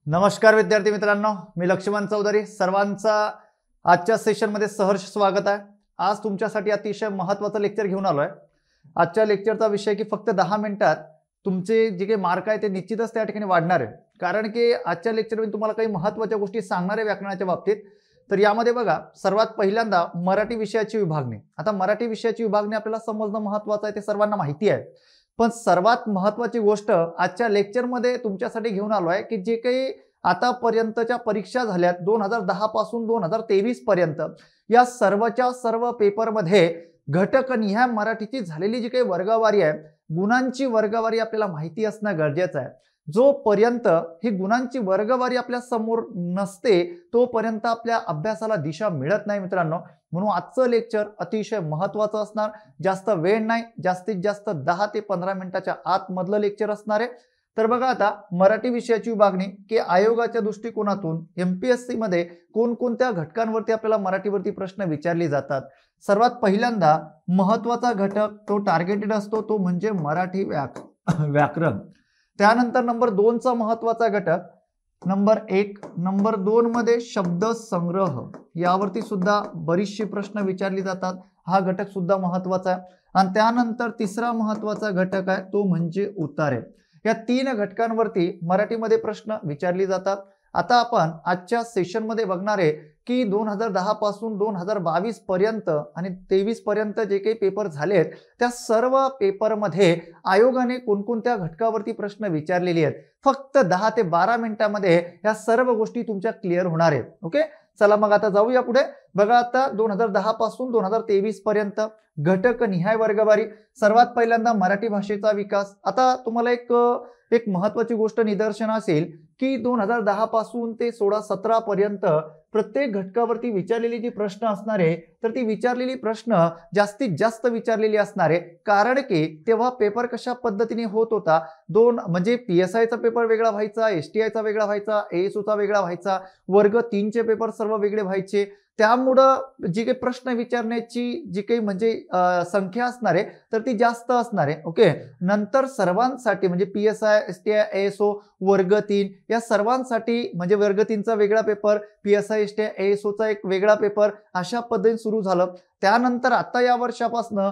नमस्कार विद्यार्थी मित्रांनो, मी लक्ष्मण चौधरी. सर्वांचा आजच्या सेशनमध्ये सहर्ष स्वागत आहे. आज तुमच्यासाठी अतिशय महत्त्वाचं लेक्चर घेऊन आलोय. आजच्या लेक्चरचा विषय की फक्त 10 मिनिटात तुमचे जे काही मार्क आहे ते निश्चितच त्या ठिकाणी वाढणार आहे. कारण की आजच्या लेक्चरमध्ये तुम्हाला काही महत्त्वाच्या गोष्टी सांगणार आहे व्याकरणाच्या बाबतीत. तर यामध्ये बघा, सर्वात पहिल्यांदा मराठी विषयाची विभागणी. आता मराठी विषयाची विभागणी आपल्याला समजणं महत्त्वाचं आहे, ते सर्वांना माहिती आहे. पण सर्वात महत्त्वाची गोष्ट आजच्या लेक्चरमध्ये तुमच्यासाठी घेऊन आलो आहे की जे काही आतापर्यंतच्या परीक्षा झाल्यात 2010 पासून 2023 पर्यंत, या सर्वच्या सर्व पेपरमध्ये घटकनिहाय मराठीची झालेली जी काही वर्गवारी आहे, गुणांची वर्गवारी आपल्याला माहिती असणं गरजेचं आहे. जोपर्यंत ही गुणांची वर्गवारी आपल्या समोर नसते तोपर्यंत आपल्या अभ्यासाला दिशा मिळत नाही मित्रांनो. म्हणून आजचं लेक्चर अतिशय महत्त्वाचं असणार. जास्त वेळ नाही, जास्तीत जास्त 10 ते 15 मिनिटाच्या आतमधलं लेक्चर असणार आहे. तर बघा, आता मराठी विषयाची विभागणी की आयोगाच्या दृष्टिकोनातून एमपीएससी मध्ये कोणकोणत्या घटकांवरती आपल्याला मराठीवरती प्रश्न विचारले जातात. सर्वात पहिल्यांदा महत्त्वाचा घटक तो टार्गेटेड असतो, तो म्हणजे मराठी व्याकरण. त्यानंतर नंबर 2 चा महत्त्वाचा घटक नंबर 1, नंबर 2 मध्ये शब्द संग्रह, यावरती सुद्धा बरीचशी प्रश्न विचारली जातात. हा घटक सुद्धा महत्त्वाचा आहे. आणि त्यानंतर तिसरा महत्त्वाचा घटक आहे तो म्हणजे उतारे. या 3 घटकांवरती मराठीमध्ये प्रश्न विचारले जातात. आता आपण आजच्या सेशनमध्ये बघणार आहे की 2010 पासून 2022 पर्यंत आणि 23 पर्यंत जे काही पेपर झालेत त्या सर्व पेपरमध्ये आयोगाने कोणकोणत्या घटकावरती प्रश्न विचारलेले आहेत. फक्त 10 ते 12 मिनिटांमध्ये या सर्व गोष्टी तुमच्या क्लिअर होणार आहेत. ओके, चला मग आता जाऊया पुढे. बघा, आता 2010 पासून 2023 पर्यंत घटकनिहाय वर्गवारी. सर्वात पहिल्यांदा मराठी भाषेचा विकास. आता तुम्हाला एक महत्त्वाची गोष्ट निदर्शन असेल की 2010 पासून ते 16-17 पर्यंत प्रत्येक घटकावरती विचारलेली जी प्रश्न असणार आहे तर ती विचारलेली प्रश्न जास्तीत जास्त विचारलेली असणार आहे. कारण की तेव्हा पेपर कशा पद्धतीने होत होता, म्हणजे पीएसआयचा पेपर वेगळा व्हायचा, एसटीआयचा वेगळा व्हायचा, एएसओचा वेगळा व्हायचा, वर्ग 3 चे पेपर सर्व वेगळे व्हायचे. त्यामुळं जी काही प्रश्न विचारण्याची जी काही म्हणजे संख्या असणार आहे तर ती जास्त असणार आहे. ओके, नंतर सर्वांसाठी म्हणजे पीएसआय, एसटीआय, एएसओ, वर्ग 3 या सर्वांसाठी म्हणजे वर्ग 3चा वेगळा पेपर, पीएसआय, एसटीआय, एएसओचा एक वेगळा पेपर, अशा पद्धतीने सुरू झालं. त्यानंतर आता या वर्षापासून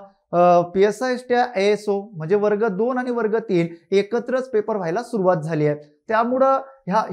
पीएसआय, एसटीआय, एएसओ म्हणजे वर्ग 2 आणि वर्ग 3 एकत्रच पेपर व्हायला सुरुवात झाली आहे. त्यामुळं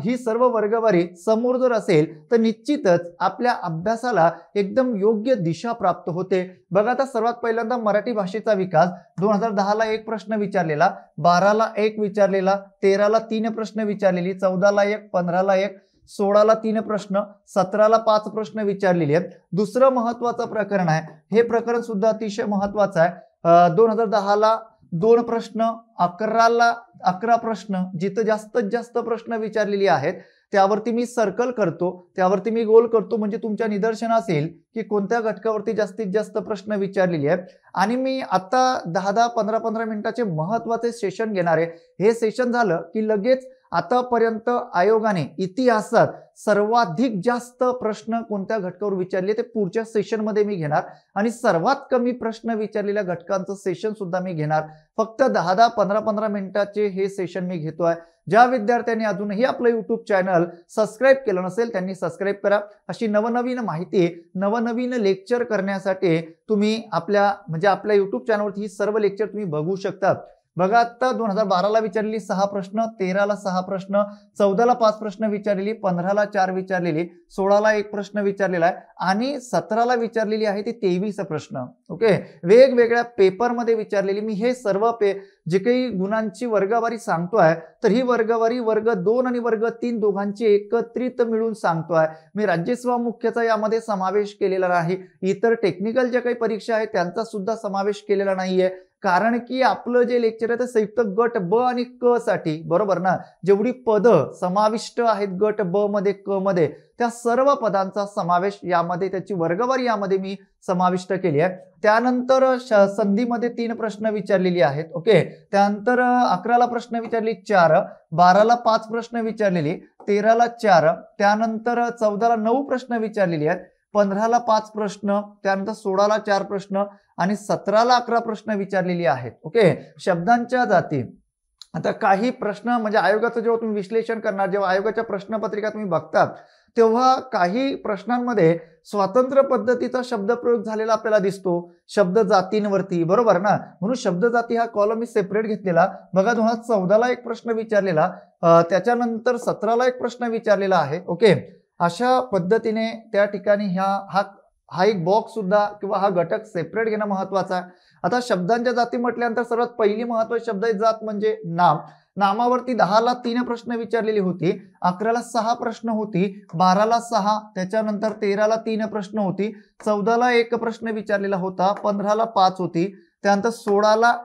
ही सर्व वर्गवारी समोर जर असेल तर निश्चितच आपल्या अभ्यासाला एकदम योग्य दिशा प्राप्त होते. बघा, आता सर्वात पहिल्यांदा मराठी भाषेचा विकास. 2010 ला 1 प्रश्न विचारलेला, 12 ला 1 विचारलेला, 13 ला 3 प्रश्न विचारलेली, 14 ला 1, 15 ला 1, 16 ला 3 प्रश्न, 17 ला 5 प्रश्न विचारलेले आहेत. दुसरं महत्त्वाचं प्रकरण आहे, हे प्रकरण सुद्धा अतिशय महत्त्वाचं आहे. 2010 ला 2 प्रश्न, 11 ला 11 प्रश्न, जिथं जास्तीत जास्त प्रश्न विचारलेले आहेत त्यावरती मी सर्कल करतो, त्यावरती मी गोल करतो, म्हणजे तुमच्या निदर्शन असेल की कोणत्या घटकावरती जास्तीत जास्त प्रश्न विचारलेले आहेत. आणि मी आता 10-10, 15-15 मिनिटाचे महत्त्वाचे सेशन घेणार आहे. हे सेशन झालं की लगेच आतापर्यंत आयोगाने इतिहासात सर्वाधिक जास्त प्रश्न कोणत्या घटकावर विचारले ते पुढच्या सेशनमध्ये मी घेणार. आणि सर्वात कमी प्रश्न विचारलेल्या घटकांचं सेशन सुद्धा मी घेणार. फक्त 10-10, 15-15 मिनिटाचे हे सेशन मी घेतोय. ज्या विद्यार्थ्यांनी अजूनही आपलं युट्यूब चॅनल सबस्क्राईब केलं नसेल त्यांनी सबस्क्राईब करा. अशी नवनवीन माहिती, नवनवीन लेक्चर करण्यासाठी तुम्ही आपल्या युट्यूब चॅनलवरती ही सर्व लेक्चर तुम्ही बघू शकता. बघा, आता 2012 ला विचारलेली 6 प्रश्न, 13 ला 6 प्रश्न, 14 ला 5 प्रश्न विचारलेली, 15 ला 4 विचारलेली, 16 ला 1 प्रश्न विचारलेला आहे आणि 17 ला विचारलेली आहे ती 23 प्रश्न. ओके, वेगवेगळ्या पेपरमध्ये विचारलेली. मी हे सर्व जे काही गुणांची वर्गवारी सांगतोय तर ही वर्गवारी वर्ग 2 आणि वर्ग 3 दोघांची एकत्रित मिळून सांगतोय. मी राज्यसेवा मुख्यचा यामध्ये समावेश केलेला नाही. इतर टेक्निकल ज्या काही परीक्षा आहेत त्यांचा सुद्धा समावेश केलेला नाहीये. कारण की आपलं जे लेक्चर आहे ते संयुक्त गट ब आणि क साठी, बरोबर ना, जेवढी पद समाविष्ट आहेत गट ब मध्ये, क मध्ये, त्या सर्व पदांचा समावेश यामध्ये, त्याची वर्गवारी यामध्ये मी समाविष्ट केली आहे. त्यानंतर संधीमध्ये 3 प्रश्न विचारलेली आहेत. ओके, त्यानंतर 11 ला प्रश्न विचारली 4, 12 ला 5 प्रश्न विचारलेली, 13 ला 4, त्यानंतर 14 ला 9 प्रश्न विचारलेली आहेत, 15 ला 5 प्रश्न, त्यानंतर 16 ला 4 प्रश्न आणि 17 ला 11 प्रश्न विचारलेली आहेत. ओके, शब्दांच्या जाती. आता काही प्रश्न म्हणजे आयोगाचं जेव्हा तुम्ही विश्लेषण करणार, जेव्हा आयोगाच्या प्रश्नपत्रिका तुम्ही बघतात तेव्हा काही प्रश्नांमध्ये स्वातंत्र्य पद्धतीचा शब्दप्रयोग झालेला आपल्याला दिसतो शब्द जातींवरती, बरोबर ना. म्हणून शब्द जाती हा कॉलम मी सेपरेट घेतलेला. बघा 2014ला एक प्रश्न विचारलेला, त्याच्यानंतर 17ला एक प्रश्न विचारलेला आहे. ओके, अशा पद्धतीने त्या ठिकाणी हा एक बॉक्स सुद्धा किंवा हा घटक सेपरेट घेणं महत्वाचा आहे. आता शब्दांच्या जाती म्हटल्यानंतर सर्वात पहिली महत्वाची शब्द जात म्हणजे नाम. नामावरती 10ला 3 प्रश्न विचारलेली होती, 11ला 6 प्रश्न होती, 12ला 6, त्याच्यानंतर 13ला 3 प्रश्न होती, 14ला 1 प्रश्न विचारलेला होता, 15ला 5 होती, त्यानंतर 16ला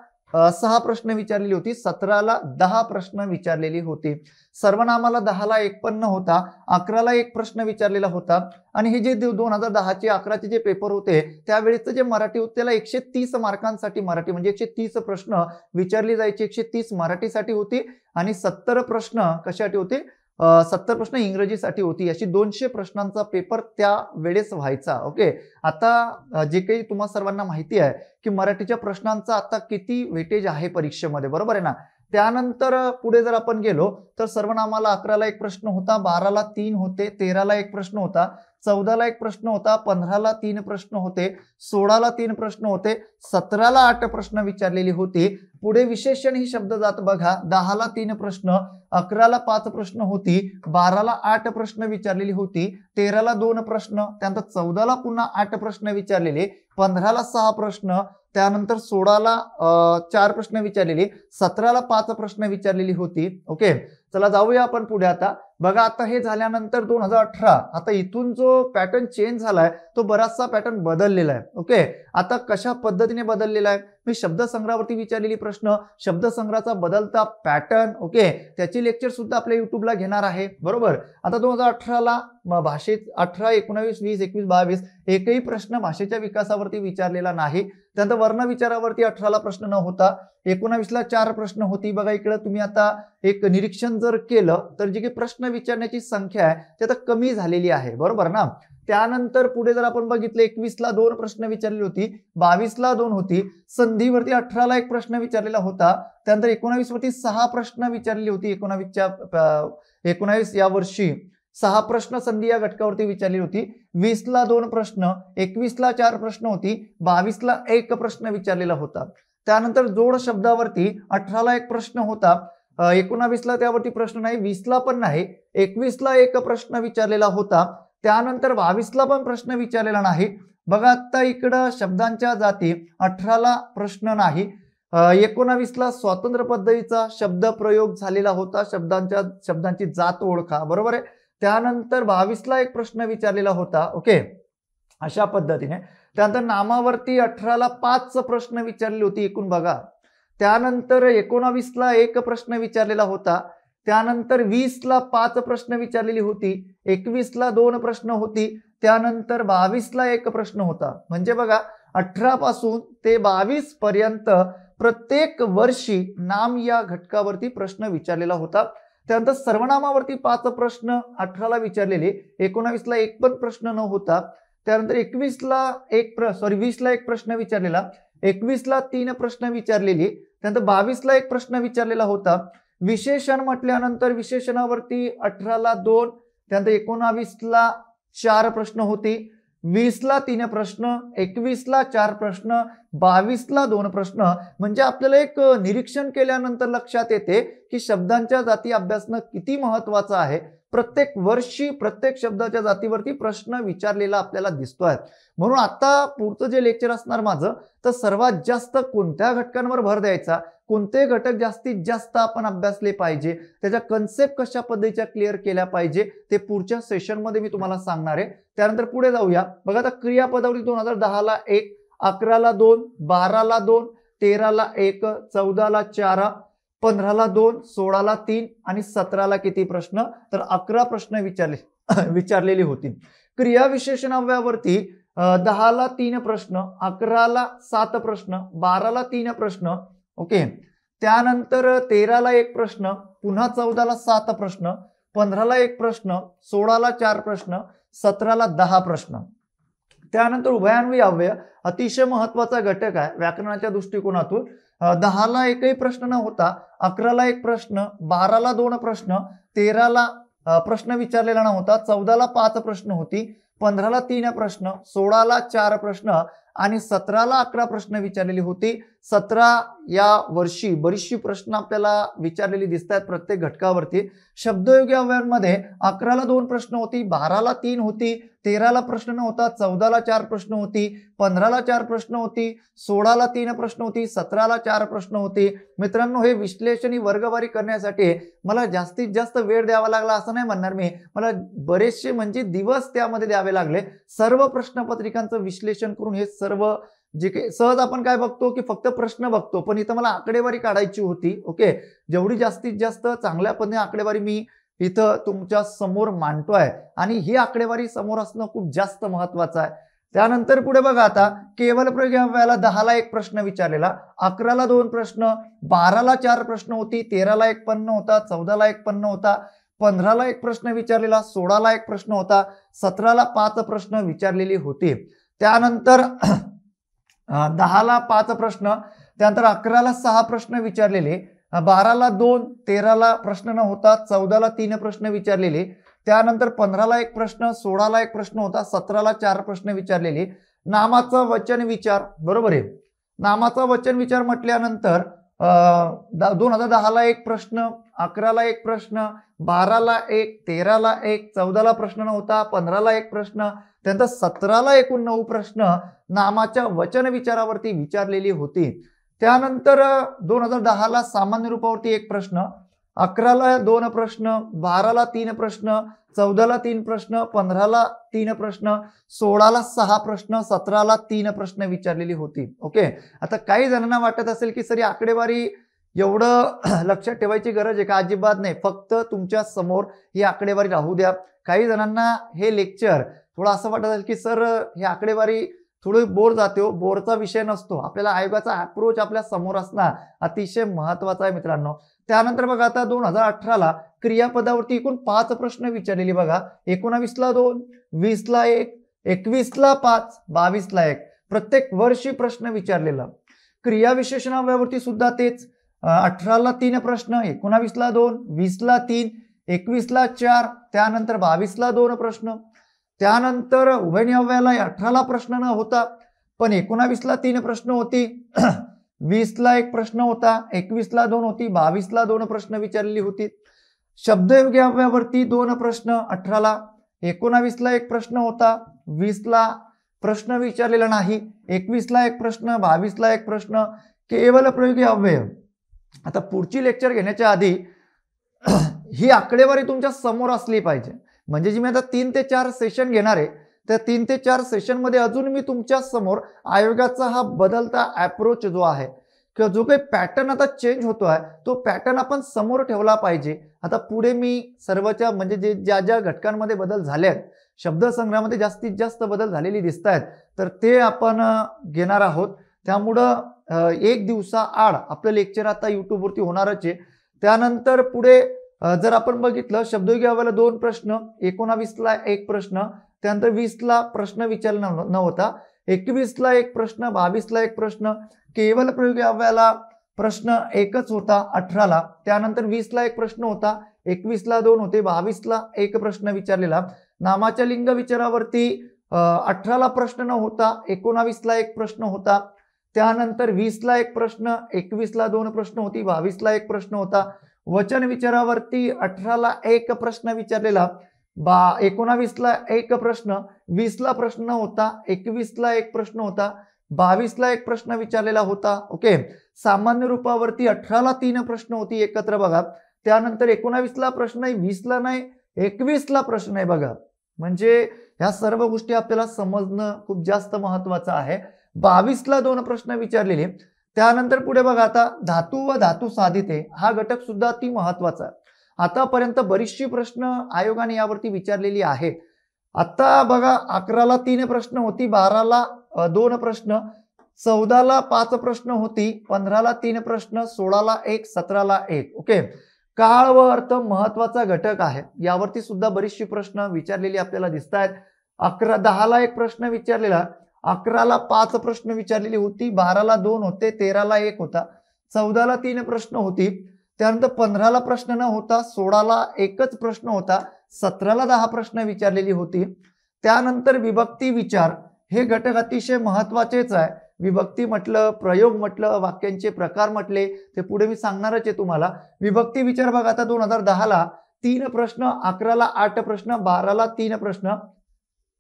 6 प्रश्न विचारलेली होती, 17ला 10 प्रश्न विचारलेली होती. सर्वनामाला 10ला 1 पण होता, 11ला 1 प्रश्न विचारलेला होता. आणि हे जे 2010चे 11चे जे पेपर होते त्यावेळेचं जे मराठी होते त्याला 130 मार्कांसाठी मराठी म्हणजे 130 प्रश्न विचारले जायचे, 130 मराठीसाठी होती आणि 70 प्रश्न कशासाठी होते, 70 प्रश्न इंग्रजीसाठी होती. अशी 200 प्रश्नांचा पेपर त्या वेळेस व्हायचा. ओके, आता जे काही तुम्हा सर्वांना माहिती आहे की मराठीच्या प्रश्नांचा आता किती वेटेज आहे परीक्षेमध्ये, बरोबर आहे ना. त्यानंतर पुढे जर आपण गेलो तर सर्वनामाला 11ला 1 प्रश्न होता, 12ला 3 होते, 13ला 1 प्रश्न होता, 14ला 1 प्रश्न होता, 15ला 3 प्रश्न होते, 16ला 3 प्रश्न होते, 17ला 8 प्रश्न विचारलेली होती. पुढे विशेषण ही शब्द जात बघा, 10ला 3 प्रश्न, 11ला 5 प्रश्न होती, 12ला 8 प्रश्न विचारलेली होती, 13ला 2 प्रश्न, त्यानंतर 14ला पुन्हा 8 प्रश्न विचारलेले, 15ला 6 प्रश्न, त्यानंतर 16ला 4 प्रश्न विचारलेली, 17ला 5 प्रश्न विचारलेली होती. ओके, चला जाऊया आपण पुढे. आता बघा, आता हे झाल्यानंतर 2018 आता इथून जो पॅटर्न चेंज झालाय तो बराचसा पॅटर्न बदललेला आहे. ओके, आता कशा पद्धतीने बदललेला आहे, मी शब्दसंग्रहावरती विचारलेली प्रश्न, शब्दसंग्रहाचा बदलता पॅटर्न, ओके, त्याची लेक्चर सुद्धा आपल्या युट्यूबला घेणार आहे, बरोबर. आता 2018ला भाषेत 18, 19, 20, 21, 22 एकही प्रश्न भाषेच्या विकासावरती विचारलेला नाही. त्यानंतर वर्ण विचारावरती 18ला प्रश्न न होता, 19ला 4 प्रश्न होती. बघा इकडे तुम्ही आता एक निरीक्षण जर केलं तर जी काही प्रश्न विचारण्याची संख्या आहे ती आता कमी झालेली आहे, बरोबर ना. त्यानंतर पुढे जर आपण बघितलं 21ला 2 प्रश्न विचारलेली होती, 22ला 2 होती, संधीवरती 18ला 1 प्रश्न विचारलेला होता, त्यानंतर 19 वरती 6 प्रश्न विचारलेली होती. 19 या वर्षी 6 प्रश्न संधी या घटकावरती विचारली होती, 20ला 2 प्रश्न, 21ला 4 प्रश्न होती, 22ला 1 प्रश्न विचारलेला होता. त्यानंतर जोड शब्दावरती 18ला 1 प्रश्न होता, 19ला त्यावरती प्रश्न नाही, 20ला पण नाही, 21ला 1 प्रश्न विचारलेला होता, त्यानंतर 22ला पण प्रश्न विचारलेला नाही. बघा आता इकडं शब्दांच्या जाती 18ला प्रश्न नाही, 19ला स्वातंत्र्य पद्धतीचा शब्द प्रयोग झालेला होता, शब्दांची जात ओळखा, बरोबर आहे. त्यानंतर 22ला 1 प्रश्न विचारलेला होता. ओके, अशा पद्धतीने. त्यानंतर नामावरती 18ला 5 प्रश्न विचारलेली होती एकूण बघा. त्यानंतर 19ला 1 प्रश्न विचारलेला होता, त्यानंतर 20ला 5 प्रश्न विचारलेली होती, 21ला 2 प्रश्न होती, त्यानंतर 22ला 1 प्रश्न होता. म्हणजे बघा 18 पासून ते 22 पर्यंत प्रत्येक वर्षी नाम या घटकावरती प्रश्न विचारलेला होता. त्यानंतर सर्वनामावरती 5 प्रश्न 18ला विचारलेले, 19ला 1 पण प्रश्न न होता, त्यानंतर 20ला 1 प्रश्न विचारलेला, 21ला 3 प्रश्न विचारलेली, त्यानंतर 22ला 1 प्रश्न विचारलेला होता. विशेषण म्हटल्यानंतर विशेषणावरती 18ला 2, त्यानंतर 19ला 4 प्रश्न होती, 20ला 3 प्रश्न, 21ला 4 प्रश्न, 22ला 2 प्रश्न. म्हणजे आपल्याला एक निरीक्षण केल्यानंतर लक्षात येते की शब्दांच्या जाती अभ्यासणं किती महत्वाचं आहे. प्रत्येक वर्षी प्रत्येक शब्दाच्या जातीवरती प्रश्न विचारलेला आपल्याला दिसतोय. म्हणून आता पुढचं जे लेक्चर असणार माझं, तर सर्वात जास्त कोणत्या घटकांवर भर द्यायचा, कोणते घटक जास्तीत जास्त आपण अभ्यासले पाहिजे, त्याच्या कन्सेप्ट कशा पद्धतीच्या क्लिअर केल्या पाहिजे ते पुढच्या सेशनमध्ये मी तुम्हाला सांगणार आहे. त्यानंतर पुढे जाऊया. बघा आता क्रियापदावली 2010ला 1, 11ला 2, 12ला 2, 13ला 1, 14ला 4, 15ला 2, 16ला 3 आणि 17ला किती प्रश्न, तर 11 प्रश्न विचारलेली होती. क्रिया विशेषणावरती 10ला 3 प्रश्न, 11ला 7 प्रश्न, 12ला 3 प्रश्न. ओके, त्यानंतर 13ला 1 प्रश्न, पुन्हा 14ला 7 प्रश्न, 15ला 1 प्रश्न, 16ला 4 प्रश्न, 17ला 10 प्रश्न. त्यानंतर उभयान्वयी अव्यय अतिशय महत्वाचा घटक आहे व्याकरणाच्या दृष्टिकोनातून. 10ला एकही प्रश्न न होता 11ला एक प्रश्न, 12ला 2 प्रश्न, 13ला प्रश्न विचारलेला नव्हता, 14ला 5 प्रश्न होती, 15ला 3 प्रश्न, 16ला 4 प्रश्न आणि 17ला 11 प्रश्न विचारलेली होती. 17 या वर्षी बरीचशी प्रश्न आपल्याला विचारलेली दिसत आहेत प्रत्येक घटकावरती. शब्दयोगी अव्ययांमध्ये 11ला 2 प्रश्न होती, 12ला 3 होती, 13ला प्रश्न नव्हता, 14ला 4 प्रश्न होती, 15ला 4 प्रश्न होती, 16ला 3 प्रश्न होती, 17ला 4 प्रश्न होती. मित्रांनो, हे विश्लेषणी वर्गवारी करण्यासाठी मला जास्तीत जास्त वेळ द्यावा लागला असं नाही म्हणणार मी, मला बरेचसे म्हणजे दिवस त्यामध्ये द्यावे लागले. सर्व प्रश्नपत्रिकांचं विश्लेषण करून हे सर्व जे काही सहज आपण काय बघतो की फक्त प्रश्न बघतो, पण इथं मला आकडेवारी काढायची होती. ओके, जेवढी जास्तीत जास्त चांगल्या पद्धतीने आकडेवारी मी इथं तुमच्या समोर मांडतोय आणि ही आकडेवारी समोर असणं खूप जास्त महत्वाचं आहे. त्यानंतर पुढे बघा आता केवल प्रयोगी अव्ययाला 10ला एक प्रश्न विचारलेला, 11ला 2 प्रश्न, 12ला 4 प्रश्न होती, 13ला एक पन्न होता, 14ला एक पन्न होता, 15ला एक प्रश्न विचारलेला, 16ला एक प्रश्न होता, 17ला 5 प्रश्न विचारलेली होती. त्यानंतर 10ला 5 प्रश्न, त्यानंतर 11ला 6 प्रश्न विचारलेले, 12ला 2, 13ला प्रश्न न होता, 14ला 3 प्रश्न विचारलेले, त्यानंतर 15ला एक प्रश्न, 16ला एक प्रश्न होता, 17ला 4 प्रश्न विचारलेले. नामाचा वचन विचार, बरोबर आहे, नामाचा वचन विचार म्हटल्यानंतर 2010ला एक प्रश्न, 11ला एक प्रश्न, 12ला एक, 13ला एक, 14ला प्रश्न नव्हता, 15ला एक प्रश्न, त्यानंतर 17ला एकूण 9 प्रश्न नामाच्या वचन विचारावरती विचारलेली होती. त्यानंतर 2010ला सामान्य रूपावरती एक प्रश्न, 11ला 2 प्रश्न, 12ला 3 प्रश्न, 14ला 3 प्रश्न, 15ला 3 प्रश्न, 16ला 6 प्रश्न, 17ला 3 प्रश्न विचारलेली होती. ओके, आता काही जणांना वाटत असेल की सर आकडेवारी एवढं लक्षात ठेवायची गरज आहे का? अजिबात नाही, फक्त तुमच्या समोर ही आकडेवारी राहू द्या. काही जणांना हे लेक्चर थोडं असं वाटत असेल की सर ही आकडेवारी थोडी बोर जाते हो, बोरचा विषय नसतो. आपल्याला आयोगाचा अप्रोच आपल्या समोर असणं अतिशय महत्वाचा आहे मित्रांनो. त्यानंतर बघा आता 2018ला क्रियापदावरती एकूण 5 प्रश्न विचारलेली बघा. 19ला 2, 20ला 1, 21ला 5, 22ला 1, प्रत्येक वर्षी प्रश्न विचारलेला. क्रिया विशेषणावरती सुद्धा तेच, 18ला 3 प्रश्न, 19ला 2, 20ला 3, 21ला 4, त्यानंतर 22ला 2 प्रश्न. त्यानंतर उभयनिय अव्ययाला 18ला प्रश्न न होता, पण 19ला 3 प्रश्न होती, 20ला एक प्रश्न होता, 21ला 2 होती, 22ला 2 प्रश्न विचारलेली होती. शब्दयोगी अव्ययावरती 2 प्रश्न 18ला, 19ला एक प्रश्न होता, 20ला प्रश्न विचारलेला नाही, 21ला एक प्रश्न, 22ला एक प्रश्न. केवल प्रयोगी अव्यय. आता पुढची लेक्चर घेण्याच्या आधी ही आकडेवारी तुमच्या समोर असली पाहिजे. म्हणजे जी मी आता 3 ते 4 सेशन घेणार आहे, त्या 3 ते 4 सेशन मध्ये अजून मी तुमच्या समोर आयोगाचा हा बदलता अप्रोच जो आहे किंवा जो काही पॅटर्न आता चेंज होतो आहे तो पॅटर्न आपण समोर ठेवला पाहिजे. आता पुढे मी सर्वच्या म्हणजे जे ज्या ज्या घटकांमध्ये बदल झाले आहेत, शब्दसंग्रहामध्ये जास्तीत जास्त बदल झालेली दिसत आहेत, तर ते आपण घेणार आहोत. त्यामुळं एक दिवसाआड आपलं लेक्चर आता युट्यूबवरती होणारच आहे. त्यानंतर पुढे जर आपण बघितलं शब्दयोगी अव्ययाला 2 प्रश्न, 19ला एक प्रश्न, त्यानंतर 20ला प्रश्न विचारला नव्हता, 21ला एक प्रश्न, 22ला एक प्रश्न. केवल प्रयोगी अव्ययाला प्रश्न एकच होता 18ला, त्यानंतर 20ला एक प्रश्न होता, 21ला 2 होते, 22ला एक प्रश्न विचारलेला. नामाच्या लिंग विचारावरती 18ला प्रश्न न होता, 19ला एक प्रश्न होता, त्यानंतर 20ला एक प्रश्न, 21ला 2 प्रश्न होती, 22ला एक प्रश्न होता. वचन विचारावरती 18ला एक प्रश्न विचारलेला, 19ला एक प्रश्न, 20ला प्रश्न होता, 21ला एक प्रश्न होता, 22ला एक प्रश्न विचारलेला होता. ओके, सामान्य रूपावरती 18ला 3 प्रश्न होती एकत्र बघा. त्यानंतर 19ला प्रश्न नाही, 20ला नाही, 21ला प्रश्न आहे बघा. म्हणजे ह्या सर्व गोष्टी आपल्याला समजणं खूप जास्त महत्वाचं आहे. 22ला 2 प्रश्न विचारलेले. त्यानंतर पुढे बघा आता धातू व धातू साधिते हा घटक सुद्धा अति महत्वाचा आहे. आतापर्यंत बरीचशी प्रश्न आयोगाने यावरती विचारलेली आहे. आता बघा 11ला 3 प्रश्न होती, 12ला 2 प्रश्न, 14ला 5 प्रश्न होती, 15ला 3 प्रश्न, 16ला 1, 17ला 1. ओके, काळ व अर्थ महत्वाचा घटक आहे, यावरती सुद्धा बरीचशी प्रश्न विचारलेली आपल्याला दिसत आहेत. 10ला एक प्रश्न विचारलेला, 11ला 5 प्रश्न विचारलेली होती, 12ला 2 होते, 13ला 1 होता, 14ला 3 प्रश्न होती, त्यानंतर 15ला प्रश्न न होता, 16ला एकच प्रश्न होता, 17ला 10 प्रश्न विचारलेली होती. त्यानंतर विभक्ती विचार हे घटक अतिशय महत्वाचेच आहे. विभक्ती म्हटलं, प्रयोग म्हटलं, वाक्यांचे प्रकार म्हटले, ते पुढे मी सांगणारच आहे तुम्हाला. विभक्ती विचार बघा, आता 2010ला 3 प्रश्न, 11ला 8 प्रश्न, 12ला 3 प्रश्न,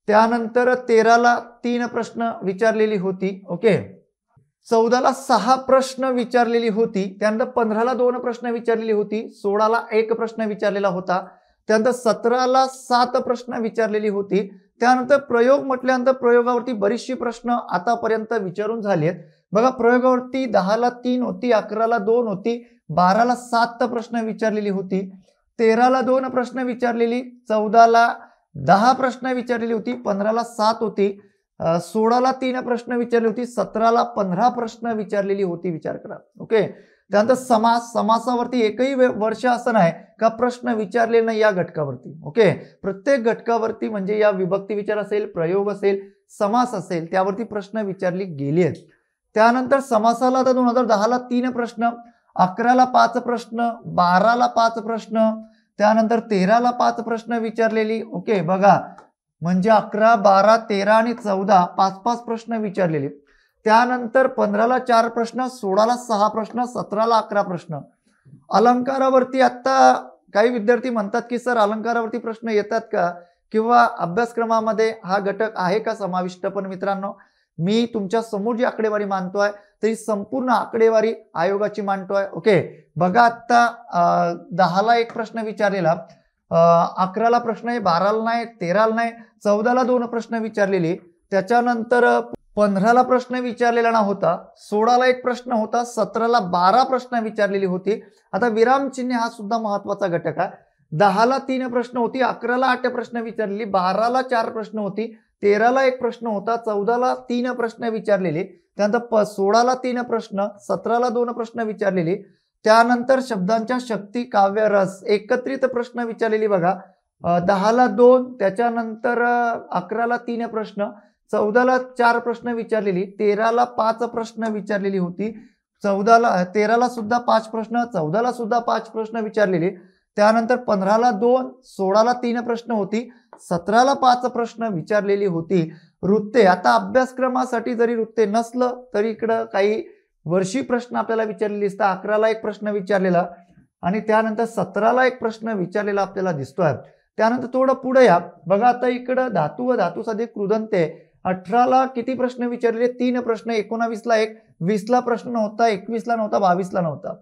त्यानंतर 13ला 3 प्रश्न विचारलेली होती. ओके, 14ला 6 प्रश्न विचारलेली होती, त्यानंतर 15ला 2 प्रश्न विचारलेली होती, 16ला 1 प्रश्न विचारलेला होता, त्यानंतर 17ला 7 प्रश्न विचारलेली होती. त्यानंतर प्रयोग म्हटल्यानंतर प्रयोगावरती बरीचशी प्रश्न आतापर्यंत विचारून झाली आहेत. बघा, प्रयोगावरती 10ला 3 होती, 11ला 2 होती, 12ला 7 प्रश्न विचारलेली होती, 13ला 2 प्रश्न विचारलेली, 14ला 10 प्रश्न विचारलेली होती, 15ला 7 होती, 16ला 3 प्रश्न विचारली होती, 17ला 15 प्रश्न विचारलेली होती. विचार करा. ओके, त्यानंतर समासावरती एकही वर्ष असं नाही का प्रश्न विचारले नाही या घटकावरती. ओके, प्रत्येक घटकावरती म्हणजे या विभक्ती विचार असेल, प्रयोग असेल, समास असेल, त्यावरती प्रश्न विचारली गेली आहेत. त्यानंतर समासाला आता 2010ला 3 प्रश्न, 11ला 5 प्रश्न, 12ला 5 प्रश्न, त्यानंतर 13ला 5 प्रश्न विचारलेली. ओके, बघा, म्हणजे 11, 12, 13 आणि 14 5-5 प्रश्न विचारलेले. त्यानंतर 15ला 4 प्रश्न, 16ला 6 प्रश्न, 17ला 11 प्रश्न. अलंकारावरती आता काही विद्यार्थी म्हणतात की सर अलंकारावरती प्रश्न येतात का, किंवा अभ्यासक्रमामध्ये हा घटक आहे का समाविष्ट? पण मित्रांनो, मी तुमच्या समोर जी आकडेवारी मांडतोय तरी संपूर्ण आकडेवारी आयोगाची मांडतोय. ओके, बघा, आता 10ला 1 प्रश्न विचारलेला, 11ला प्रश्न आहे, 12ला नाही, 13ला नाही, 14ला 2 प्रश्न विचारलेले, त्याच्यानंतर 15ला प्रश्न विचारलेला नव्हता, 16ला 1 प्रश्न होता, 17ला 12 प्रश्न विचारलेली होती. आता विरामचिन्ह हा सुद्धा महत्वाचा घटक आहे. 10ला 3 प्रश्न होती, 11ला 8 प्रश्न विचारलेली, 12ला 4 प्रश्न होती, 13ला 1 प्रश्न होता, 14ला 3 प्रश्न विचारलेले, त्यानंतर 16ला 3 प्रश्न, 17ला 2 प्रश्न विचारलेले, त्यानंतर शब्दांच्या शक्ती, काव्य, रस एकत्रित प्रश्न विचारलेली. बघा, 10ला 2, त्याच्यानंतर 11ला 3 प्रश्न, 14ला 4 प्रश्न विचारलेली, 13ला 5 प्रश्न विचारलेली होती, 13ला सुद्धा 5 प्रश्न, 14ला सुद्धा 5 प्रश्न विचारलेले, त्यानंतर 15ला 2, 16ला 3 प्रश्न होती, 17ला 5 प्रश्न विचारलेली होती. वृत्ते, आता अभ्यासक्रमासाठी जरी वृत्ते नसलं तरी इकडं काही वर्षी प्रश्न आपल्याला विचारलेले दिसतात. 11ला 1 प्रश्न विचारलेला आणि त्यानंतर 17ला 1 प्रश्न विचारलेला आपल्याला दिसतोय. त्यानंतर थोडं पुढे या, बघा, आता इकडं धातू व धातुसाधित कृदंते, 18ला किती प्रश्न विचारलेले? 3 प्रश्न, 19ला 1, 20ला प्रश्न नव्हता, 21ला नव्हता, 22ला नव्हता.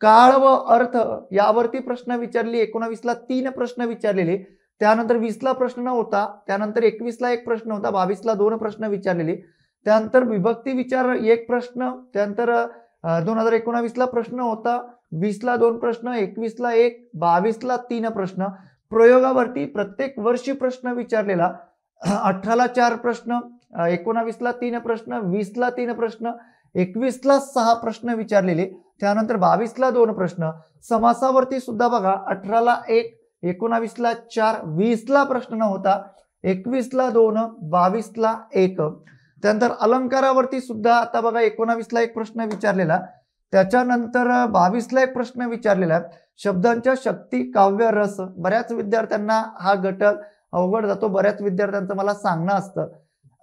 काळ व अर्थ यावरती प्रश्न विचारली, 19ला 3 प्रश्न विचारलेले, त्यानंतर 20ला प्रश्न नव्हता, त्यानंतर 21ला 1 प्रश्न होता, 22ला 2 प्रश्न विचारलेले, त्यानंतर विभक्ती विचार 1 प्रश्न, त्यानंतर 2019ला प्रश्न होता, 20ला 2 प्रश्न, 21ला 1, 22ला 3 प्रश्न. प्रयोगावरती प्रत्येक वर्षी प्रश्न विचारलेला, 18ला 4 प्रश्न, 19ला 3 प्रश्न, 20ला 3 प्रश्न, 21ला 6 प्रश्न विचारलेले, त्यानंतर 22ला 2 प्रश्न. समासावरती सुद्धा बघा, 18ला 1, 19ला 4, 20ला प्रश्न नव्हता, 21ला 2, 22ला 1. त्यानंतर अलंकारावरती सुद्धा आता बघा, 19ला 1 प्रश्न विचारलेला, त्याच्यानंतर 22ला 1 प्रश्न विचारलेला. शब्दांच्या शक्ती, काव्य, रस, बऱ्याच विद्यार्थ्यांना हा घटक अवघड जातो, बऱ्याच विद्यार्थ्यांचं मला सांगणं असतं.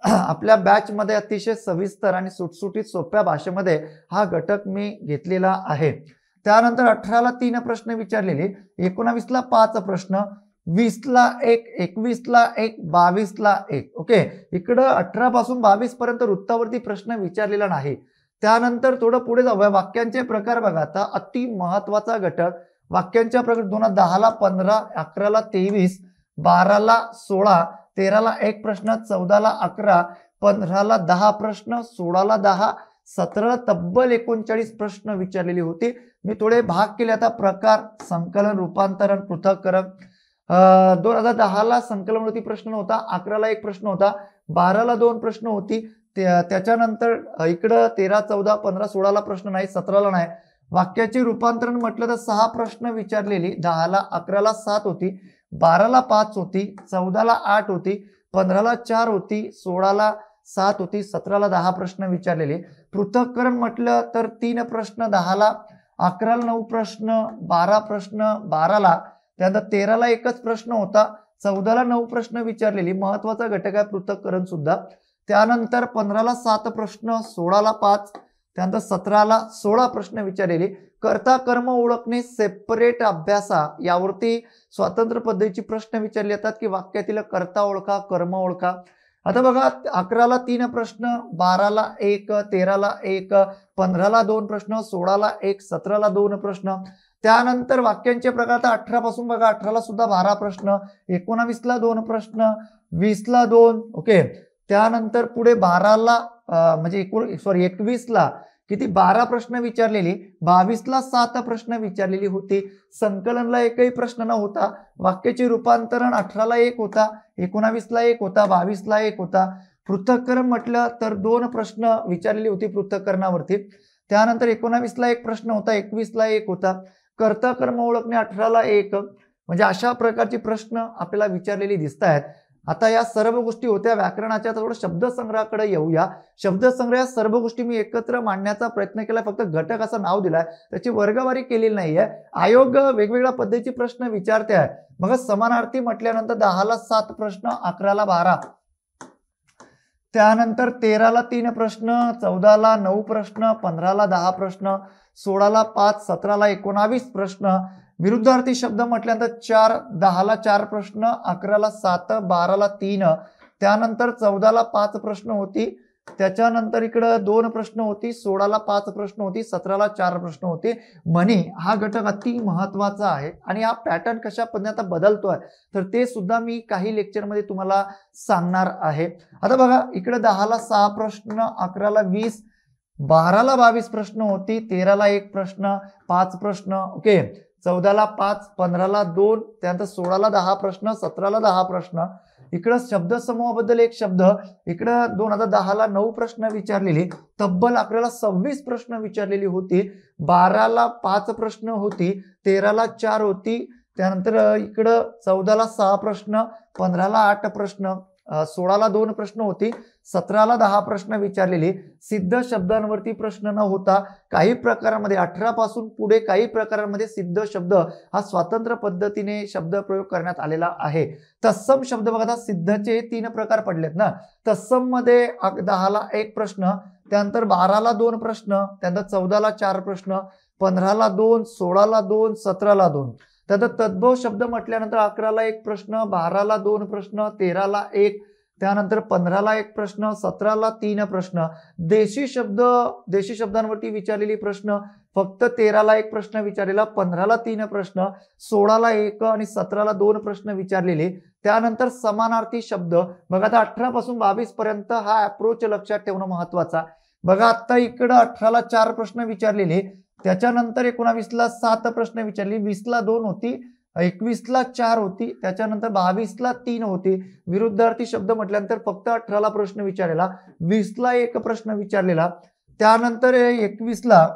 आपल्या बॅचमध्ये अतिशय सविस्तर आणि सुटसुटीत सोप्या भाषेमध्ये हा घटक मी घेतलेला आहे. त्यानंतर 18ला 3 प्रश्न विचारलेले, 19ला 5 प्रश्न, 20ला 1, 21ला 1, 22ला 1. ओके, इकडं 18 पासून 22 पर्यंत वृत्तावरती प्रश्न विचारलेला नाही. त्यानंतर थोडं पुढे जाऊया, वाक्यांचे प्रकार बघा, आता अति महत्वाचा घटक. वाक्यांच्या प्रकार 2010ला 15, 11ला 23, 12ला 16, 13ला 1 प्रश्न, 14ला 11, 15ला 10 प्रश्न, 16ला 10, 17ला तब्बल 39 प्रश्न विचारलेली होती. मी थोडे भाग केले आता. प्रकार, संकलन, रूपांतरण, पृथक्करण. 2010ला संकलनवरती प्रश्न होता, 11ला 1 प्रश्न होता, 12ला 2 प्रश्न होती, त्याच्यानंतर इकडं 13, 14, 15, 16ला प्रश्न नाही, 17ला नाही. वाक्याचे रूपांतरण म्हटलं तर 6 प्रश्न विचारलेली, 10ला, 11ला 7 होती, 12ला 5 होती, 14ला 8 होती, 15ला 4 होती, 16ला 7 होती, 17ला 10 प्रश्न विचारलेले. पृथक्करण म्हटलं तर 3 प्रश्न 10ला, 11ला 9 प्रश्न, 12 प्रश्न 12ला, त्यानंतर 13ला एकच प्रश्न होता, 14ला 9 प्रश्न विचारलेली. महत्वाचा घटक आहे पृथक्करण सुद्धा. त्यानंतर 15ला 7 प्रश्न, 16ला 5, त्यानंतर 17ला 16 प्रश्न विचारलेले. कर्ता कर्म ओळखणे सेपरेट अभ्यासा यावरती स्वतंत्र पद्धतीची प्रश्न विचारले जातात की वाक्यातील कर्ता ओळखा, कर्म ओळखा. आता बघा 11ला 3 प्रश्न, 12ला 1, 13ला 1, 15ला 2 प्रश्न, 16ला 1, 17ला 2 प्रश्न. त्यानंतर वाक्यांचे प्रकार आता 18 पासून बघा 18ला सुद्धा 12 प्रश्न, 19ला 2 प्रश्न, 20ला 2. ओके. त्यानंतर पुढे 12ला म्हणजे 21ला किती 12 प्रश्न विचारलेली, 22ला 7 प्रश्न विचारलेली होती. संकलनला एकही प्रश्न न होता. वाक्याचे रूपांतरण 18ला 1 होता, 19ला 1 होता, 22ला 1 होता. पृथक्करण म्हटलं तर 2 प्रश्न विचारलेली होती पृथक्करणावरती. त्यानंतर 19ला 1 प्रश्न होता, 21ला 1 होता. कर्ता कर्म ओळखणे 18ला 1. म्हणजे अशा प्रकारचे प्रश्न आपल्याला विचारलेली दिसत आहेत. आता या सर्व गोष्टी होत्या व्याकरणाच्या. थोडं शब्दसंग्रहाकडे येऊया. शब्दसंग्रह सर्व गोष्टी मी एकत्र मांडण्याचा प्रयत्न केला, फक्त घटक असं नाव दिलाय, त्याची वर्गवारी केलेली नाहीये. आयोग वेगवेगळ्या पद्धतीचे प्रश्न विचारते आहे. मग समानार्थी म्हटल्यानंतर 10ला 7 प्रश्न, 11ला 12, त्यानंतर 13ला 3 प्रश्न, 14ला 9 प्रश्न, 15ला 10 प्रश्न, 16ला 5, 17ला 19 प्रश्न. विरुद्धार्थी शब्द म्हटल्यानंतर 4, 10ला 4 प्रश्न, 11ला 7, 12ला 3, त्यानंतर 14ला 5 प्रश्न होती, त्याच्यानंतर इकडं 2 प्रश्न होती, 16ला 5 प्रश्न होती, 17ला 4 प्रश्न होते. म्हणी हा घटक अति महत्वाचा आहे आणि हा पॅटर्न कशा पद्धतीने आता बदलतोय तर ते सुद्धा मी काही लेक्चरमध्ये तुम्हाला सांगणार आहे. आता बघा इकडे 10ला 6 प्रश्न, 11ला 20, 12ला 22 प्रश्न होती, 13ला 1 प्रश्न, 5 प्रश्न. ओके. 14ला 5, 15ला 2, त्यानंतर 16ला 10 प्रश्न, 17ला 10 प्रश्न. इकडं शब्द समूहाबद्दल एक शब्द, इकडं 2010ला 9 प्रश्न विचारलेली, तब्बल 11ला 26 प्रश्न विचारलेली होती, 12ला 5 प्रश्न होती, 13ला 4 होती, त्यानंतर इकडं 14ला 6 प्रश्न, 15ला 8 प्रश्न, 16ला 2 प्रश्न होती, 17ला 10 प्रश्न विचारलेली. सिद्ध शब्दांवरती प्रश्न न होता काही प्रकारांमध्ये 18 पासून पुढे काही प्रकारांमध्ये सिद्ध शब्द हा स्वतंत्र पद्धतीने शब्द प्रयोग करण्यात आलेला आहे. तत्सम शब्द बघा, सिद्धचे 3 प्रकार पडलेत ना. तत्सम मध्ये 10ला 1 प्रश्न, त्यानंतर 12ला 2 प्रश्न, त्यानंतर 14ला 4 प्रश्न, 15ला 2, 16ला 2, 17ला 2. त्यानंतर तद्भव शब्द म्हटल्यानंतर 11ला 1 प्रश्न, 12ला 2 प्रश्न, 13ला 1, त्यानंतर 15ला 1 प्रश्न, 17ला 3 प्रश्न. देशी शब्दांवरती विचारलेली प्रश्न फक्त 13ला 1 प्रश्न विचारलेला, 15ला 3 प्रश्न, 16ला 1 आणि 17ला 2 प्रश्न विचारलेले. त्यानंतर समानार्थी शब्द बघा, आता 18 पासून 22 पर्यंत हा अप्रोच लक्षात ठेवणं महत्वाचा. बघा आता इकडं 18ला 4 प्रश्न विचारलेले, त्याच्यानंतर 19ला 7 प्रश्न विचारले, 20ला 2 होती, 21ला 4 होती, त्याच्यानंतर 22ला 3 होती. विरुद्धार्थी शब्द म्हटल्यानंतर फक्त 18ला प्रश्न विचारलेला, 20ला 1 प्रश्न विचारलेला, त्यानंतर 21ला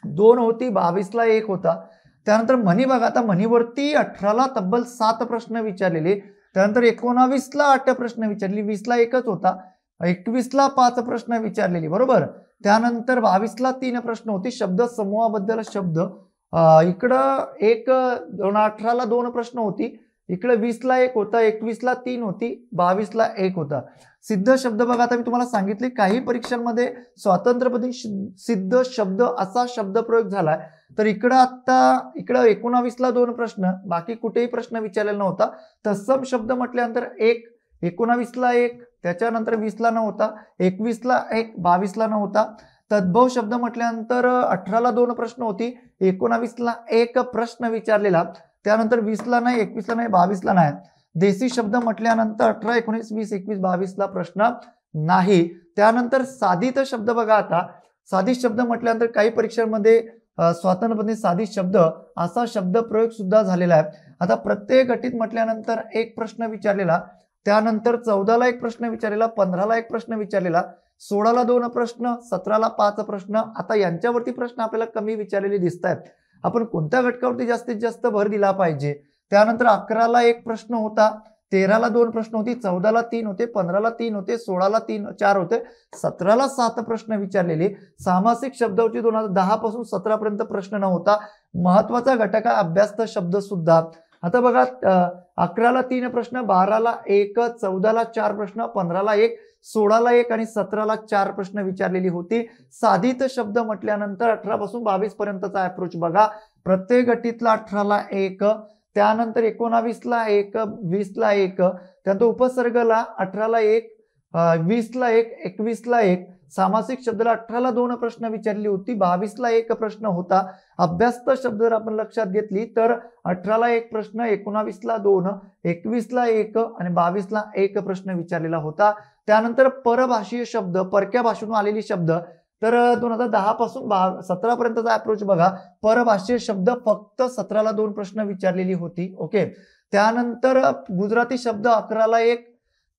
2 होती, 22ला 1 होता. त्यानंतर म्हणी बघा, आता म्हणीवरती 18ला तब्बल 7 प्रश्न विचारलेले, त्यानंतर 19ला 8 प्रश्न विचारले, 20ला 1च होता, 21ला 5 प्रश्न विचारलेली, बरोबर. त्यानंतर 22ला 3 प्रश्न होते. शब्द समूहाबद्दल शब्द इकडं 18ला 2 प्रश्न होती, इकडे 20ला 1 होता, 21ला 3 होती, 22ला 1 होता. सिद्ध शब्द बघा, आता मी तुम्हाला सांगितले काही परीक्षांमध्ये स्वतंत्रपणे सिद्ध शब्द असा शब्द प्रयोग झालाय, तर इकडं आता इकडं 19ला 2 प्रश्न, बाकी कुठेही प्रश्न विचारलेला नव्हता. तत्सम शब्द म्हटल्यानंतर 1, 19ला 1, त्याच्यानंतर 20ला नव्हता, 21ला 1, 22ला नव्हता. तद्भव शब्द म्हटल्यानंतर 18ला 2 प्रश्न होती, 19ला 1 प्रश्न विचारलेला, त्यानंतर 20ला नाही, 21ला नाही, 22ला नाही. देशी शब्द म्हटल्यानंतर 18, 19, 20, 21, 22ला प्रश्न नाही. त्यानंतर साधित शब्द बघा, आता साधित शब्द म्हटल्यानंतर काही परीक्षांमध्ये स्वतंत्रपणे साधित शब्द असा शब्द प्रयोग सुद्धा झालेला आहे. आता प्रत्येक गटीत म्हटल्यानंतर 1 प्रश्न विचारलेला, त्यानंतर 14ला 1 प्रश्न विचारलेला, 15ला 1 प्रश्न विचारलेला, 16ला 2 प्रश्न, 17ला 5 प्रश्न. आता यांच्यावरती प्रश्न आपल्याला कमी विचारलेले दिसत आहेत. आपण कोणत्या घटकावरती जास्तीत जास्त भर दिला पाहिजे. त्यानंतर 11ला 1 प्रश्न होता, 13ला 2 प्रश्न होती, 14ला 3 होते, 15ला 3 होते, 16ला 4 होते, 17ला 7 प्रश्न विचारलेले. सामासिक शब्दावची 2010 पासून 17 पर्यंत प्रश्न नव्हता. महत्वाचा घटक आहे अभ्यास्त शब्द सुद्धा. आता बघा 11ला 3 प्रश्न, 12ला 1, 14ला 4 प्रश्न, 15ला 1, 16ला 1 आणि 17ला 4 प्रश्न विचारलेली होती. साधित शब्द म्हटल्यानंतर 18 पासून 22 पर्यंतचा अप्रोच बघा. प्रत्येक गटीतला 18ला 1, त्यानंतर 19ला 1, 20ला 1, त्यानंतर उपसर्गला 18ला 1, 20ला 1, 21ला 1. सामासिक शब्दाला 18ला 2 प्रश्न विचारली होती, 22ला 1 प्रश्न होता. अभ्यास्त शब्द जर आपण लक्षात घेतली तर 18ला 1 प्रश्न, 19ला 2, 21ला 1 आणि 22ला 1 प्रश्न विचारलेला होता. त्यानंतर परभाषीय शब्द, परक्या भाषेतून आलेले शब्द, तर 2010 पासून 17 पर्यंतचा अप्रोच बघा. परभाषीय शब्द फक्त 17ला 2 प्रश्न विचारलेली होती. ओके. त्यानंतर गुजराती शब्द 11ला 1,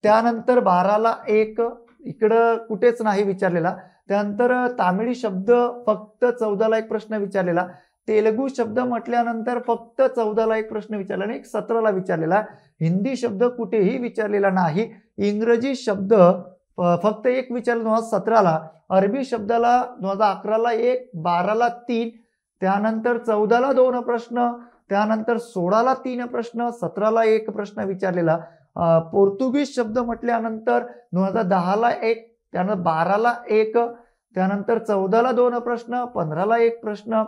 त्यानंतर 12ला 1, इकडं कुठेच नाही विचारलेला. त्यानंतर तामिळी शब्द फक्त 14ला 1 प्रश्न विचारलेला. तेलुगू शब्द म्हटल्यानंतर फक्त 14ला 1 प्रश्न विचारला आणि 17ला विचारलेला. हिंदी शब्द कुठेही विचारलेला नाही. इंग्रजी शब्द फक्त 1 विचारला 2017ला. अरबी शब्दाला 2011ला 1, 12ला 3, त्यानंतर 14ला 2 प्रश्न, त्यानंतर 16ला 3 प्रश्न, 17ला 1 प्रश्न विचारलेला. पोर्तुगीज शब्द म्हटल्यानंतर 2010ला 1, त्यानंतर 12ला 1, त्यानंतर 14ला 2 प्रश्न, 15ला 1 प्रश्न,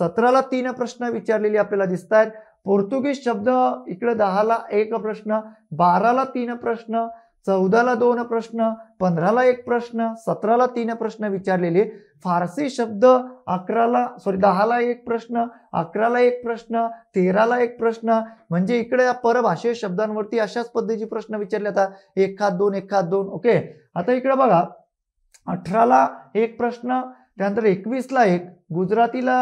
17ला 3 प्रश्न विचारलेले आपल्याला दिसत आहेत. पोर्तुगीज शब्द इकडे 10ला 1 प्रश्न, 12ला 3 प्रश्न, 14ला 2 प्रश्न, 15ला 1 प्रश्न, 17ला 3 प्रश्न विचारलेले. फारसी शब्द 10ला 1 प्रश्न, 11ला 1 प्रश्न, 13ला 1 प्रश्न. म्हणजे इकडे या परभाषीय शब्दांवरती अशाच पद्धतीचे प्रश्न विचारले जातात. 1 हात 2, 1 हात 2. ओके. आता इकडे बघा 18ला 1 प्रश्न, त्यानंतर 21ला 1, गुजरातीला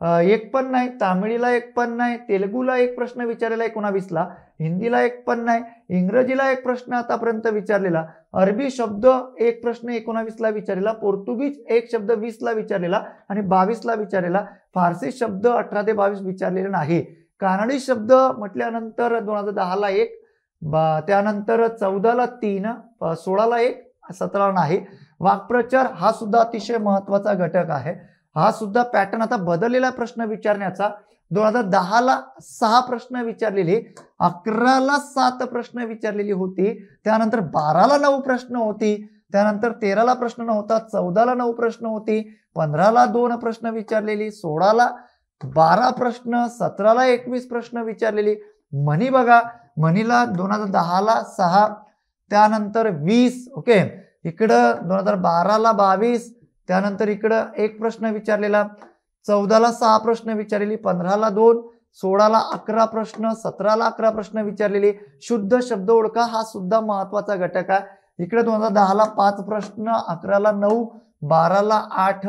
1 पण नाही, तामिळीला 1 पण नाही, तेलुगूला 1 प्रश्न विचारलेला 19ला, हिंदीला 1 पण नाही, इंग्रजीला 1 प्रश्न आतापर्यंत विचारलेला, अरबी शब्द 1 प्रश्न 19ला विचारलेला, पोर्तुगीज 1 शब्द 20ला विचारलेला आणि 22ला विचारलेला. फारसी शब्द 18 ते 22 विचारलेले नाही. कानडी शब्द म्हटल्यानंतर 2010ला 1, त्यानंतर 14ला 3, 16ला 1, 17ला नाही. वाक्प्रचार हा सुद्धा अतिशय महत्वाचा घटक आहे. हा सुद्धा पॅटर्न आता बदललेला प्रश्न विचारण्याचा. 2010ला 6 प्रश्न विचारलेले, 11ला 7 प्रश्न विचारलेली होती, त्यानंतर 12ला 9 प्रश्न होती, त्यानंतर 13ला प्रश्न नव्हता, 14ला 9 प्रश्न होती, 15ला 2 प्रश्न विचारलेली, 16ला 12 प्रश्न, 17ला 21 प्रश्न विचारलेली. म्हणी बघा, म्हणीला 2010ला 6, त्यानंतर 20. ओके. इकडं 2012ला 22, त्यानंतर इकडं 1 प्रश्न विचारलेला, 14ला 6 प्रश्न विचारलेली, 15ला 2, 16ला 11 प्रश्न, 17ला 11 प्रश्न विचारलेली. शुद्ध शब्द ओळखा हा सुद्धा महत्वाचा घटक आहे. इकडे 2010ला 5 प्रश्न, 11ला 9, 12ला 8,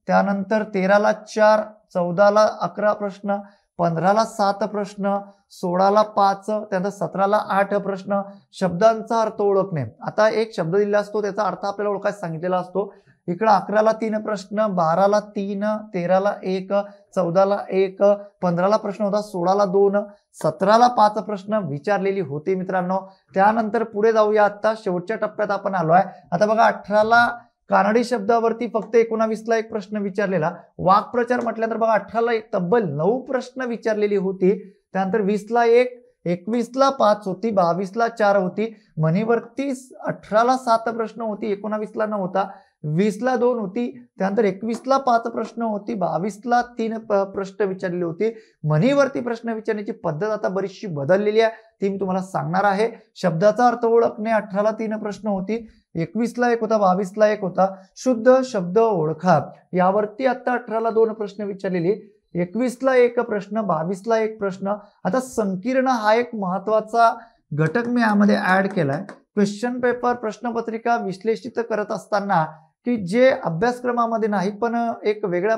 त्यानंतर 13ला 4, 14ला 11 प्रश्न, 15ला 7 प्रश्न, 16ला 5, त्यानंतर 17ला 8 प्रश्न. शब्दांचा अर्थ ओळखणे. आता एक शब्द दिलेला असतो, त्याचा अर्थ आपल्याला ओळखायला सांगितलेला असतो. इकडे 11ला 3 प्रश्न, 12ला 3, 13ला 1, 14ला 1, 15ला प्रश्न होता, 16ला 2, 17ला 5 प्रश्न विचारलेली होती मित्रांनो. त्यानंतर पुढे जाऊया. आता शेवटच्या टप्प्यात आपण आलोय. आता बघा 18ला कानडी शब्दावरती फक्त 19ला 1 प्रश्न विचारलेला. वाक्प्रचार म्हटल्यानंतर बघा 18ला तब्बल 9 प्रश्न विचारलेली होती, त्यानंतर 20ला 1, 21ला 5 होती, 22ला 4 होती. म्हणीवरती 18ला 7 प्रश्न होती, 19ला नव्हता, 20ला 2 होती, त्यानंतर 21ला 5 प्रश्न होती, 22ला 3 प्रश्न विचारलेले होते. म्हणीवरती प्रश्न विचारण्याची पद्धत आता बरीचशी बदललेली आहे, ती मी तुम्हाला सांगणार आहे. शब्दाचा अर्थ ओळखणे 18ला 3 प्रश्न होती, 21ला 1 होता, 22ला 1 होता. शुद्ध शब्द ओळखा यावरती आता 18ला 2 प्रश्न विचारलेले, 21ला 1 प्रश्न, 22ला 1 प्रश्न. आता संकीर्ण हा एक महत्वाचा घटक मी यामध्ये ऍड केलाय. क्वेश्चन पेपर प्रश्नपत्रिका विश्लेषित करत असताना की जे अभ्यासक्रमामध्ये नाही पण एक वेगळ्या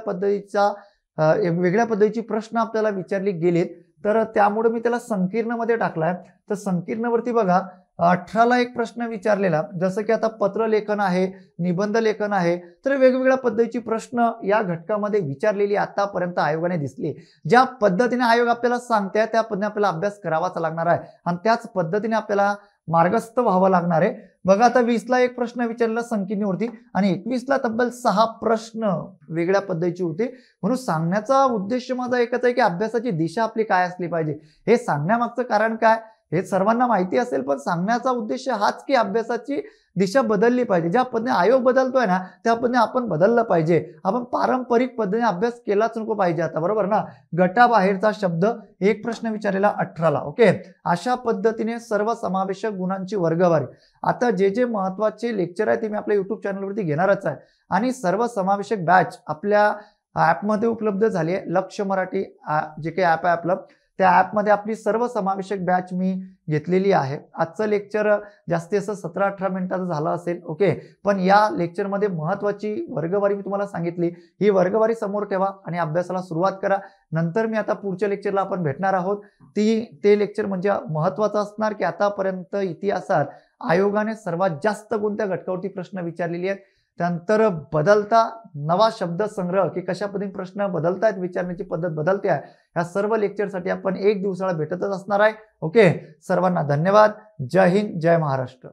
पद्धतीची प्रश्न आपल्याला विचारले गेलेत, तर त्यामुळे मी त्याला संकीर्णमध्ये टाकलाय. तर संकीर्णवरती बघा 18ला एक प्रश्न विचारलेला, जसं की आता पत्र लेखन आहे, निबंध लेखन आहे, तर वेगवेगळ्या पद्धतीची प्रश्न या घटकामध्ये विचारलेली आतापर्यंत आयोगाने दिसली. ज्या पद्धतीने आयोग आपल्याला सांगते त्या पद्धतीने आपल्याला अभ्यास करावाच लागणार आहे आणि त्याच पद्धतीने आपल्याला मार्गस्थ व्हावं लागणार आहे. बघा आता 20ला एक प्रश्न विचारलेला संकीर्णवरती आणि 21ला तब्बल 6 प्रश्न वेगळ्या पद्धतीचे होते. म्हणून सांगण्याचा उद्देश माझा एकच आहे की अभ्यासाची दिशा आपली काय असली पाहिजे. हे सांगण्यामागचं कारण काय हे सर्वांना माहिती असेल, पण सांगण्याचा उद्देश हाच की अभ्यासाची दिशा बदलली पाहिजे. ज्या पद्धतीने आयोग बदलतोय ना त्या पद्धतीने आपण बदललं पाहिजे. आपण पारंपरिक पद्धतीने अभ्यास केलाच नको पाहिजे आता, बरोबर ना. गटाबाहेरचा शब्द एक प्रश्न विचारलेला 18ला. ओके, अशा पद्धतीने सर्व समावेशक गुणांची वर्गवारी. आता जे जे महत्वाचे लेक्चर आहे ते मी आपल्या युट्यूब चॅनलवरती घेणारच आहे आणि सर्व समावेशक बॅच आपल्या ॲपमध्ये उपलब्ध झाली आहे. लक्ष मराठी जे काही ॲप आहे आपलं, त्या ॲपमध्ये आपली सर्व समावेशक बॅच मी घेतलेली आहे. आजचं लेक्चर जास्तीत जास्त 17-18 मिनिटाचं झालं असेल. ओके, पण या लेक्चरमध्ये महत्वाची वर्गवारी मी तुम्हाला सांगितली. ही वर्गवारी समोर ठेवा आणि अभ्यासाला सुरुवात करा. नंतर मी आता पुढच्या लेक्चरला आपण भेटणार आहोत. ते लेक्चर म्हणजे महत्वाचं असणार की आतापर्यंत इतिहासात आयोगाने सर्वात जास्त कोणत्या घटकावरती प्रश्न विचारलेले आहेत. त्यानंतर बदलता नवा शब्द संग्रह की कशा पद्धतीने प्रश्न बदलतायत, विचारण्याची पद्धत बदलते आहे. ह्या सर्व लेक्चरसाठी आपण एक दिवसाला भेटतच असणार आहे. ओके, सर्वांना धन्यवाद. जय हिंद, जय महाराष्ट्र.